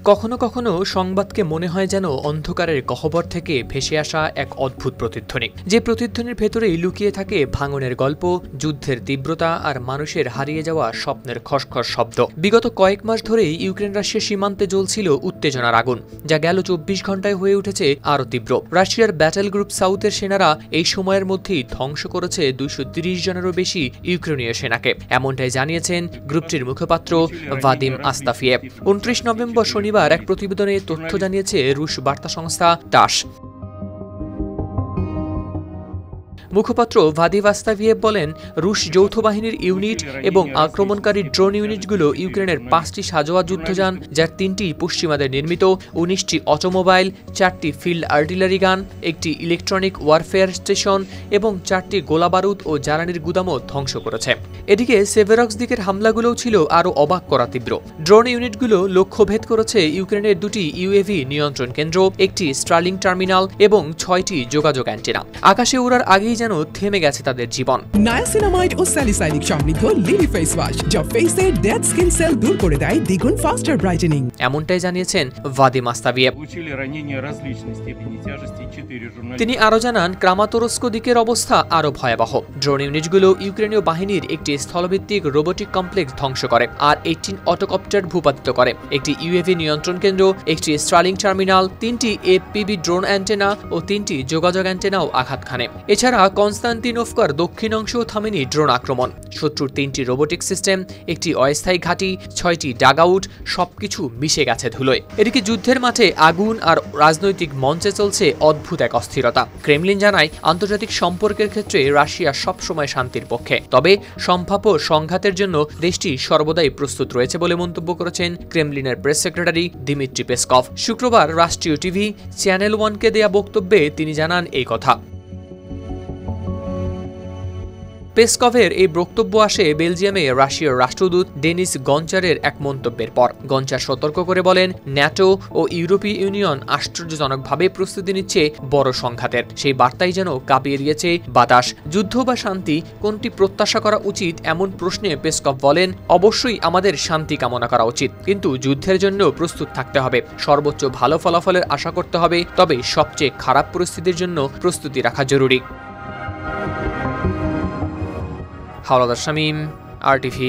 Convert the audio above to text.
কখনো কখনো সংবাদকে মনে হয় যেন অন্ধকারের গহ্বর থেকে ভেসে আসা এক অদ্ভুত প্রতিধ্বনি, যে প্রতিধ্বনির ভেতরেই লুকিয়ে থাকে ভাঙনের গল্প, যুদ্ধের তীব্রতা আর মানুষের হারিয়ে যাওয়া স্বপ্নের খসখস শব্দ। বিগত কয়েক মাস ধরেই ইউক্রেন রাশিয়ার সীমান্তে জ্বলছিল উত্তেজনার আগুন, যা গেল 24 ঘন্টায় হয়ে উঠেছে আরও তীব্র। রাশিয়ার ব্যাটেল গ্রুপ সাউথের সেনারা এই সময়ের মধ্যেই ধ্বংস করেছে 230 জনেরও বেশি ইউক্রেনীয় সেনাকে, এমনটাই জানিয়েছেন গ্রুপটির মুখপাত্র ভাদিম আস্তাফিয়েভ। 29 নভেম্বর শনিবার এক প্রতিবেদনে তথ্য জানিয়েছে রুশ বার্তা সংস্থা টাস। মুখপাত্র ভাদিম আস্তাফিয়েভ বলেন, রুশ যৌথ বাহিনীর ইউনিট এবং আক্রমণকারী ড্রোন ইউনিটগুলো ইউক্রেনের 5টি সাজোয়া যুদ্ধযান, যার 3টি পশ্চিমাদের নির্মিত, 19টি অটোমোবাইল, 4টি ফিল্ড আর্টিলারি গান, একটি ইলেকট্রনিক ওয়ারফেয়ার স্টেশন এবং 4টি গোলাবারুদ ও জ্বালানির গুদামও ধ্বংস করেছে। এদিকে সেভেরক্স দিকের হামলাগুলোও ছিল আরও অবাক করা তীব্র। ড্রোন ইউনিটগুলো লক্ষ্যভেদ করেছে ইউক্রেনের 2টি ইউএভি নিয়ন্ত্রণ কেন্দ্র, একটি স্টার্লিং টার্মিনাল এবং 6টি যোগাযোগ অ্যান্টেনা। আকাশে ওড়ার আগেই যেন থেমে গেছে তাদের জীবন। নায়াসিনামাইড ও স্যালিসাইলিক সমৃদ্ধ লিলি ফেস ওয়াশ, যা ফেসের ডেড স্কিন সেল দূর করে দেয় দ্বিগুণ ফাস্টার ব্রাইটেনিং। এমনটাই জানিয়েছেন ভাদিম আস্তাফিয়েভ। তিনি আরও জানান, ক্রামাতোরস্ক দিকের অবস্থা আরও ভয়াবহ। ড্রোন ইউনিটগুলো ইউক্রেনীয় বাহিনীর একটি স্থলভিত্তিক রোবোটিক কমপ্লেক্স ধ্বংস করে আর 18 অটোকপ্টার ভূপাতিত করে, একটি ইউএভি নিয়ন্ত্রণ কেন্দ্র, একটি স্টার্লিং টার্মিনাল, 3টি এফপিভি ড্রোন অ্যান্টেনা ও 3টি যোগাযোগ অ্যান্টেনাও আঘাত খানে। এছাড়া কনস্টান্তিনোভকার দক্ষিণ অংশেও থামেনি ড্রোন আক্রমণ। শত্রুর 3টি রোবোটিক সিস্টেম, একটি অস্থায়ী ঘাঁটি, 6টি ডাগআউট, সবকিছু মিশে গেছে ধুলোয়। এদিকে যুদ্ধের মাঠে আগুন আর রাজনৈতিক মঞ্চে চলছে অদ্ভুত এক অস্থিরতা। ক্রেমলিন জানায়, আন্তর্জাতিক সম্পর্কের ক্ষেত্রে রাশিয়া সবসময় শান্তির পক্ষে, তবে সম্ভাব্য সংঘাতের জন্য দেশটি সর্বদাই প্রস্তুত রয়েছে বলে মন্তব্য করেছেন ক্রেমলিনের প্রেস সেক্রেটারি দিমিত্রি পেসকভ। শুক্রবার রাষ্ট্রীয় টিভি চ্যানেল 1কে দেয়া বক্তব্যে তিনি জানান এই কথা। পেসকভের এই বক্তব্য আসে বেলজিয়ামে রাশিয়ার রাষ্ট্রদূত ডেনিস গঞ্চারের এক মন্তব্যের পর। গঞ্চার সতর্ক করে বলেন, ন্যাটো ও ইউরোপীয় ইউনিয়ন আশ্চর্যজনকভাবে প্রস্তুতি নিচ্ছে বড় সংঘাতের। সেই বার্তাই যেন কাঁপিয়ে দিয়েছে বাতাস। যুদ্ধ বা শান্তি, কোনটি প্রত্যাশা করা উচিত, এমন প্রশ্নে পেসকভ বলেন, অবশ্যই আমাদের শান্তি কামনা করা উচিত, কিন্তু যুদ্ধের জন্য প্রস্তুত থাকতে হবে। সর্বোচ্চ ভালো ফলাফলের আশা করতে হবে, তবে সবচেয়ে খারাপ পরিস্থিতির জন্য প্রস্তুতি রাখা জরুরি। হাওলাদার শামীম, RTV।